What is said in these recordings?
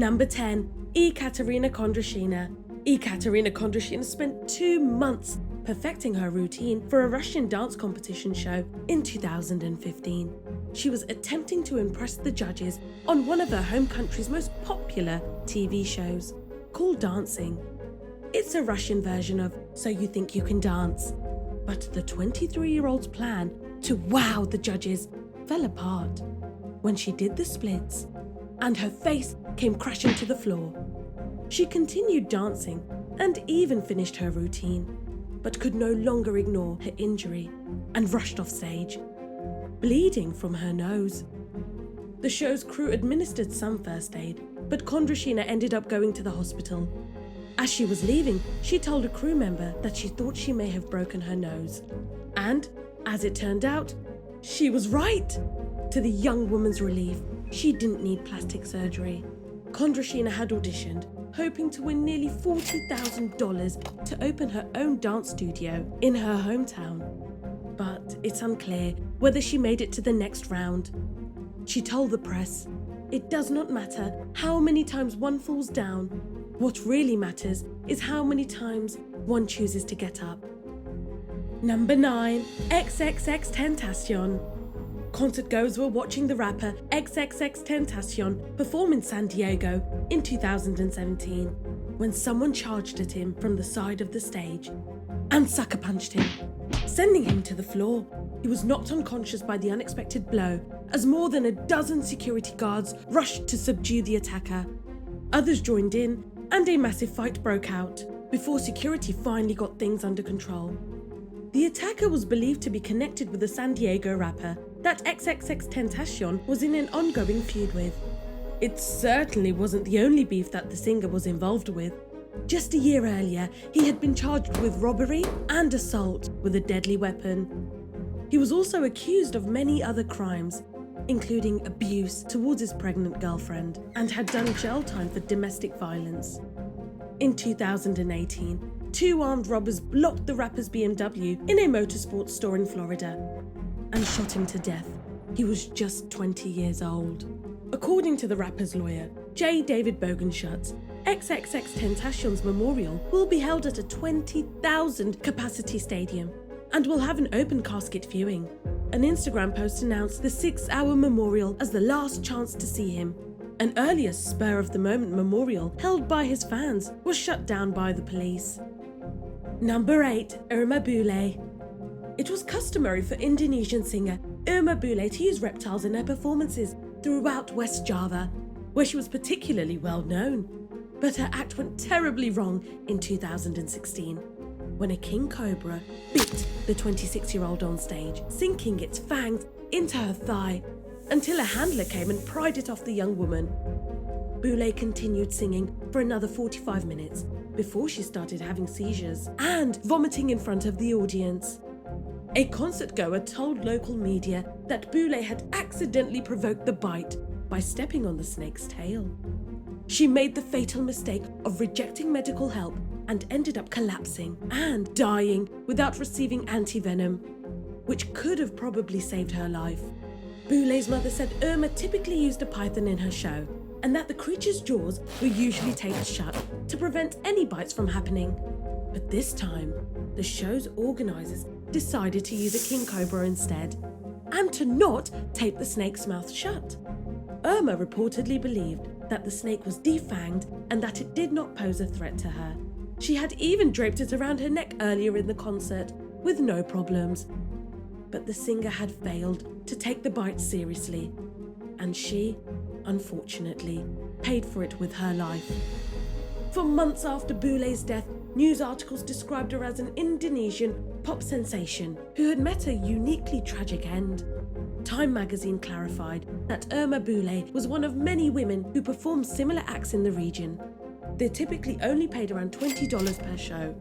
Number 10. EKATERINA KONDRASHINA. EKATERINA KONDRASHINA spent 2 months perfecting her routine for a Russian dance competition show in 2015. She was attempting to impress the judges on one of her home country's most popular TV shows, called Dancing. It's a Russian version of So You Think You Can Dance. But the 23-year-old's plan to wow the judges fell apart when she did the splits and her face came crashing to the floor. She continued dancing and even finished her routine, but could no longer ignore her injury and rushed off stage, bleeding from her nose. The show's crew administered some first aid, but Kondrashina ended up going to the hospital. As she was leaving, she told a crew member that she thought she may have broken her nose. And, as it turned out, she was right! To the young woman's relief, she didn't need plastic surgery. Kondrashina had auditioned, hoping to win nearly $40,000 to open her own dance studio in her hometown. But it's unclear whether she made it to the next round. She told the press, "It does not matter how many times one falls down. What really matters is how many times one chooses to get up." Number 9. XXXTENTACION. Concertgoers were watching the rapper XXXTENTACION perform in San Diego in 2017 when someone charged at him from the side of the stage and sucker punched him, sending him to the floor. He was knocked unconscious by the unexpected blow as more than a dozen security guards rushed to subdue the attacker. Others joined in and a massive fight broke out before security finally got things under control. The attacker was believed to be connected with the San Diego rapper that XXXTENTACION was in an ongoing feud with. It certainly wasn't the only beef that the singer was involved with. Just a year earlier, he had been charged with robbery and assault with a deadly weapon. He was also accused of many other crimes, including abuse towards his pregnant girlfriend, and had done jail time for domestic violence. In 2018, 2 armed robbers blocked the rapper's BMW in a motorsports store in Florida and shot him to death. He was just 20 years old. According to the rapper's lawyer, J. David Bogenschutz, XXXTENTACION's memorial will be held at a 20,000 capacity stadium and will have an open casket viewing. An Instagram post announced the 6-hour memorial as the last chance to see him. An earlier spur-of-the-moment memorial held by his fans was shut down by the police. Number 8. IRMA BULE. It was customary for Indonesian singer IRMA BULE to use reptiles in her performances throughout West Java, where she was particularly well known. But her act went terribly wrong in 2016, when a king cobra bit the 26-year-old on stage, sinking its fangs into her thigh until a handler came and pried it off the young woman. Bule continued singing for another 45 minutes before she started having seizures and vomiting in front of the audience. A concert-goer told local media that Bule had accidentally provoked the bite by stepping on the snake's tail. She made the fatal mistake of rejecting medical help and ended up collapsing and dying without receiving antivenom, which could have probably saved her life. Bule's mother said Irma typically used a python in her show and that the creature's jaws were usually taped shut to prevent any bites from happening. But this time, the show's organisers decided to use a king cobra instead and to not tape the snake's mouth shut. Irma reportedly believed that the snake was defanged and that it did not pose a threat to her. She had even draped it around her neck earlier in the concert with no problems. But the singer had failed to take the bite seriously, and she, unfortunately, paid for it with her life. For months after Bule's death, news articles described her as an Indonesian pop sensation who had met a uniquely tragic end. Time magazine clarified that Irma Bule was one of many women who performed similar acts in the region. They're typically only paid around $20 per show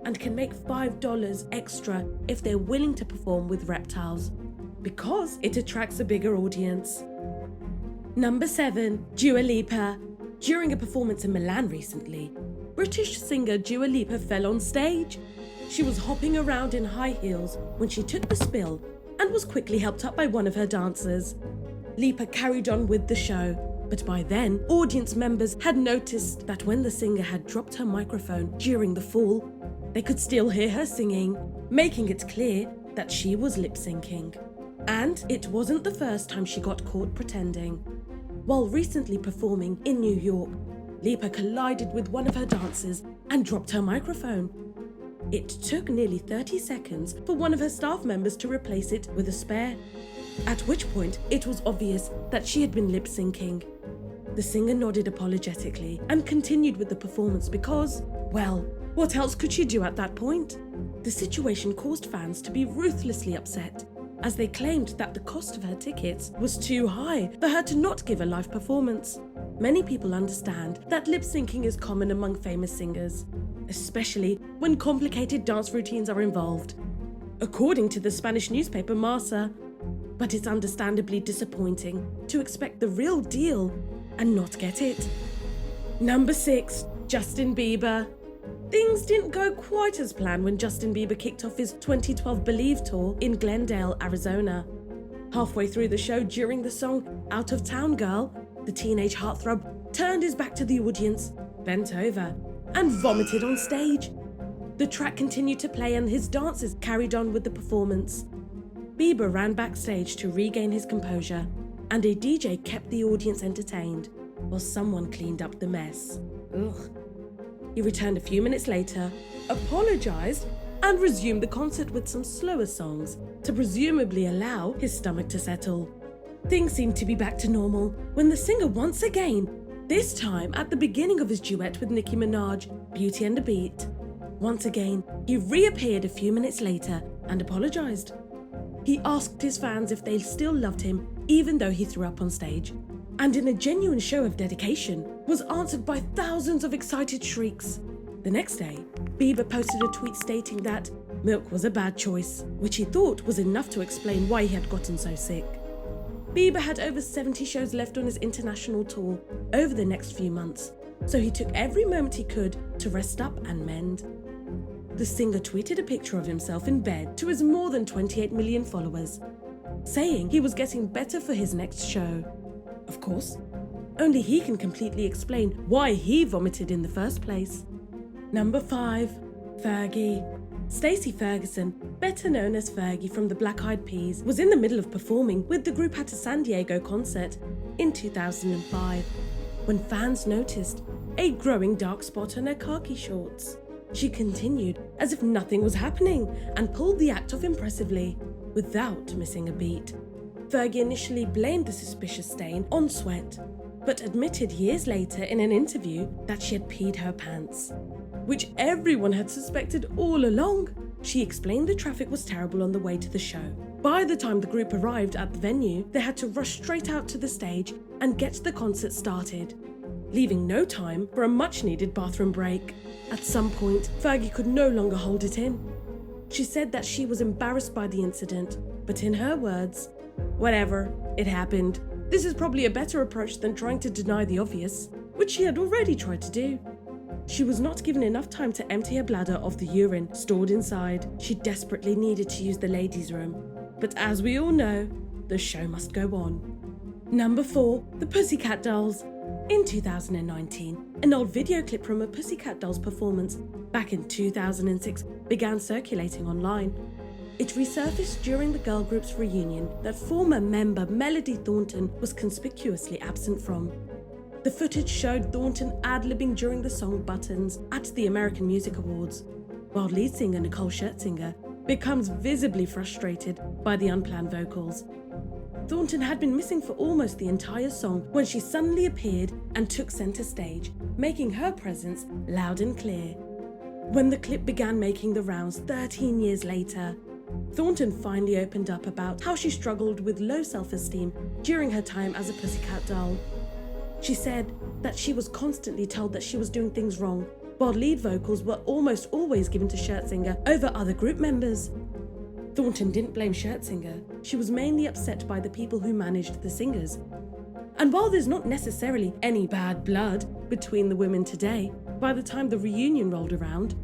and can make $5 extra if they're willing to perform with reptiles, because it attracts a bigger audience. Number 7. Dua Lipa. During a performance in Milan recently, British singer Dua Lipa fell on stage. She was hopping around in high heels when she took the spill and was quickly helped up by one of her dancers. Lipa carried on with the show, But by then, audience members had noticed that when the singer had dropped her microphone during the fall, they could still hear her singing, making it clear that she was lip-syncing. And it wasn't the first time she got caught pretending. While recently performing in New York, LIPA collided with one of her dancers and dropped her microphone. It took nearly 30 seconds for one of her staff members to replace it with a spare, at which point it was obvious that she had been lip-syncing. The singer nodded apologetically and continued with the performance because, well, what else could she do at that point? The situation caused fans to be ruthlessly upset, as they claimed that the cost of her tickets was too high for her to not give a live performance. Many people understand that lip-syncing is common among famous singers, especially when complicated dance routines are involved, according to the Spanish newspaper Marca. But it's understandably disappointing to expect the real deal and not get it. Number 6, Justin Bieber. Things didn't go quite as planned when Justin Bieber kicked off his 2012 Believe tour in Glendale, Arizona. Halfway through the show during the song Out of Town Girl, the teenage heartthrob turned his back to the audience, bent over, and vomited on stage. The track continued to play and his dancers carried on with the performance. Bieber ran backstage to regain his composure, and a DJ kept the audience entertained while someone cleaned up the mess. Ugh. He returned a few minutes later, apologized, and resumed the concert with some slower songs to presumably allow his stomach to settle. Things seemed to be back to normal when the singer once again, this time at the beginning of his duet with Nicki Minaj, Beauty and the Beat. Once again, he reappeared a few minutes later and apologized. He asked his fans if they still loved him even though he threw up on stage, and in a genuine show of dedication, was answered by thousands of excited shrieks. The next day, Bieber posted a tweet stating that milk was a bad choice, which he thought was enough to explain why he had gotten so sick. Bieber had over 70 shows left on his international tour over the next few months, so he took every moment he could to rest up and mend. The singer tweeted a picture of himself in bed to his more than 28 million followers, saying he was getting better for his next show. Of course, only he can completely explain why he vomited in the first place. Number 5, Fergie. Stacey Ferguson, better known as Fergie from the Black Eyed Peas, was in the middle of performing with the group at a San Diego concert in 2005 when fans noticed a growing dark spot on her khaki shorts. She continued as if nothing was happening and pulled the act off impressively without missing a beat. Fergie initially blamed the suspicious stain on sweat, but admitted years later in an interview that she had peed her pants, which everyone had suspected all along. She explained the traffic was terrible on the way to the show. By the time the group arrived at the venue, they had to rush straight out to the stage and get the concert started, leaving no time for a much-needed bathroom break. At some point, Fergie could no longer hold it in. She said that she was embarrassed by the incident, but in her words, "Whatever, it happened. This is probably a better approach than trying to deny the obvious," which she had already tried to do. She was not given enough time to empty her bladder of the urine stored inside. She desperately needed to use the ladies' room. But as we all know, the show must go on. Number 4, the Pussycat Dolls. In 2019, an old video clip from a Pussycat Dolls performance back in 2006 began circulating online. It resurfaced during the girl group's reunion that former member Melody Thornton was conspicuously absent from. The footage showed Thornton ad-libbing during the song Buttons at the American Music Awards, while lead singer Nicole Scherzinger becomes visibly frustrated by the unplanned vocals. Thornton had been missing for almost the entire song when she suddenly appeared and took center stage, making her presence loud and clear. When the clip began making the rounds 13 years later, Thornton finally opened up about how she struggled with low self-esteem during her time as a Pussycat Doll. She said that she was constantly told that she was doing things wrong, while lead vocals were almost always given to Scherzinger over other group members. Thornton didn't blame Scherzinger. She was mainly upset by the people who managed the singers. And while there's not necessarily any bad blood between the women today, by the time the reunion rolled around,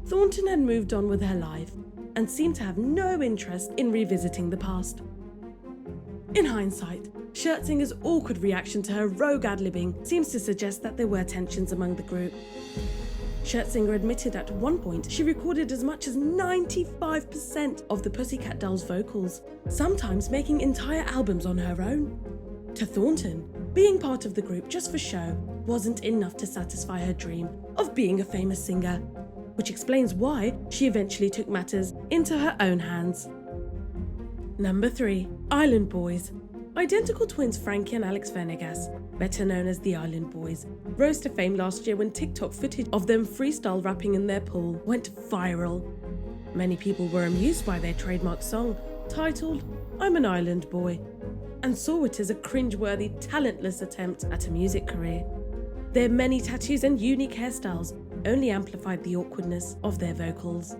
Thornton had moved on with her life and seemed to have no interest in revisiting the past. In hindsight, Schertzinger's awkward reaction to her rogue ad-libbing seems to suggest that there were tensions among the group. Schertzinger admitted at one point she recorded as much as 95% of the Pussycat Dolls' vocals, sometimes making entire albums on her own. To Thornton, being part of the group just for show wasn't enough to satisfy her dream of being a famous singer, which explains why she eventually took matters into her own hands. Number 3. Island Boys. Identical twins Frankie and Alex Venegas, better known as the Island Boys, rose to fame last year when TikTok footage of them freestyle rapping in their pool went viral. Many people were amused by their trademark song, titled "I'm an Island Boy," and saw it as a cringeworthy, talentless attempt at a music career. Their many tattoos and unique hairstyles only amplified the awkwardness of their vocals.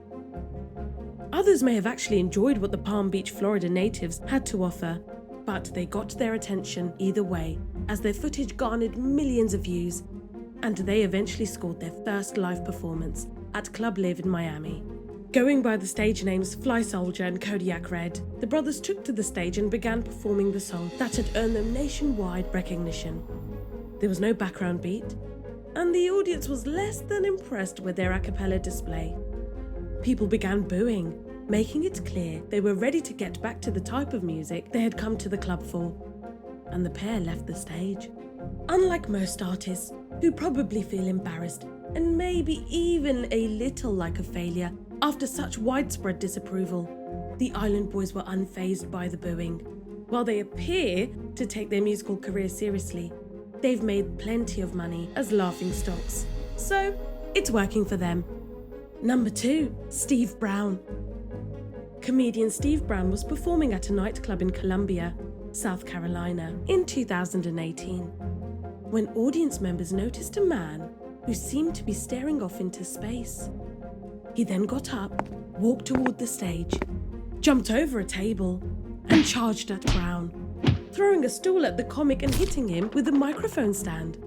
Others may have actually enjoyed what the Palm Beach, Florida natives had to offer, but they got their attention either way, as their footage garnered millions of views, and they eventually scored their first live performance at Club Live in Miami. Going by the stage names Fly Soldier and Kodiak Red, the brothers took to the stage and began performing the song that had earned them nationwide recognition. There was no background beat, and the audience was less than impressed with their a cappella display. People began booing, making it clear they were ready to get back to the type of music they had come to the club for, and the pair left the stage. Unlike most artists, who probably feel embarrassed and maybe even a little like a failure after such widespread disapproval, the Island Boys were unfazed by the booing. While they appear to take their musical career seriously, they've made plenty of money as laughingstocks, so it's working for them. Number 2. Steve Brown. Comedian Steve Brown was performing at a nightclub in Columbia, South Carolina, in 2018, when audience members noticed a man who seemed to be staring off into space. He then got up, walked toward the stage, jumped over a table, and charged at Brown, throwing a stool at the comic and hitting him with a microphone stand.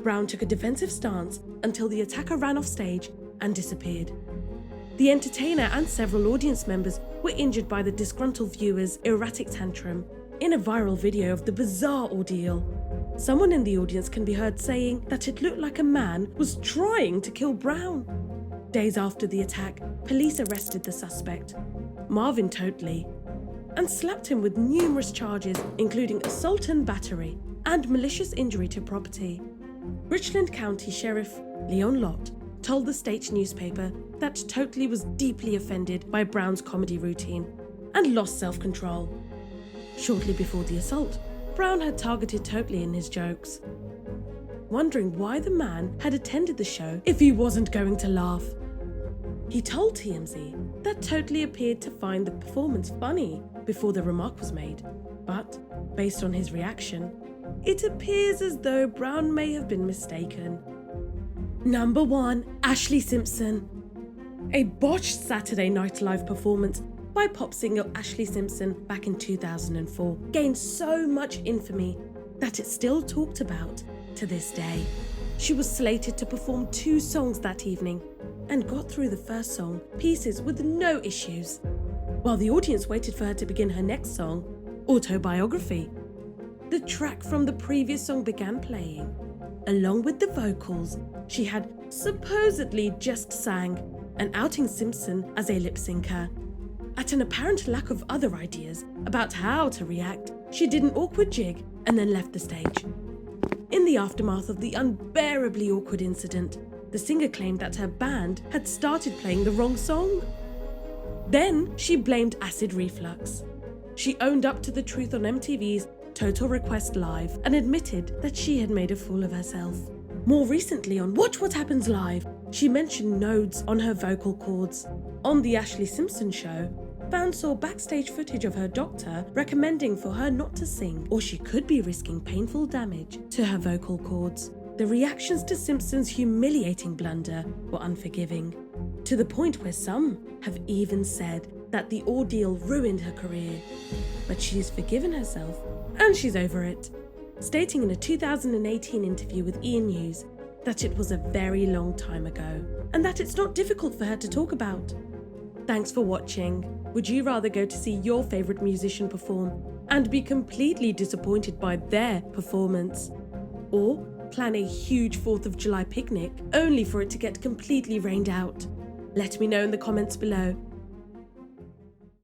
Brown took a defensive stance until the attacker ran off stage and disappeared. The entertainer and several audience members were injured by the disgruntled viewer's erratic tantrum. In a viral video of the bizarre ordeal, someone in the audience can be heard saying that it looked like a man was trying to kill Brown. Days after the attack, police arrested the suspect, Marvin Totley, and slapped him with numerous charges, including assault and battery, and malicious injury to property. Richland County Sheriff Leon Lott told the state newspaper that Totley was deeply offended by Brown's comedy routine and lost self-control. Shortly before the assault, Brown had targeted Totley in his jokes, wondering why the man had attended the show if he wasn't going to laugh. He told TMZ that Totley appeared to find the performance funny before the remark was made, but based on his reaction, it appears as though Brown may have been mistaken. Number 1. ASHLEE Simpson. A botched Saturday Night Live performance by pop singer ASHLEE Simpson back in 2004 gained so much infamy that it's still talked about to this day. She was slated to perform 2 songs that evening and got through the first song, Pieces, with no issues, while the audience waited for her to begin her next song, Autobiography. The track from the previous song began playing, along with the vocals she had supposedly just sang, and outing Simpson as a lip-syncer. At an apparent lack of other ideas about how to react, she did an awkward jig and then left the stage. In the aftermath of the unbearably awkward incident, the singer claimed that her band had started playing the wrong song. Then she blamed acid reflux. She owned up to the truth on MTV's Total Request Live and admitted that she had made a fool of herself. More recently on Watch What Happens Live, she mentioned nodes on her vocal cords. On the ASHLEE Simpson show, fans saw backstage footage of her doctor recommending for her not to sing, or she could be risking painful damage to her vocal cords. The reactions to Simpson's humiliating blunder were unforgiving, to the point where some have even said that the ordeal ruined her career. But she's forgiven herself and she's over it, stating in a 2018 interview with E! News that it was a very long time ago and that it's not difficult for her to talk about. Thanks for watching. Would you rather go to see your favourite musician perform and be completely disappointed by their performance? Or plan a huge 4th of July picnic only for it to get completely rained out? Let me know in the comments below.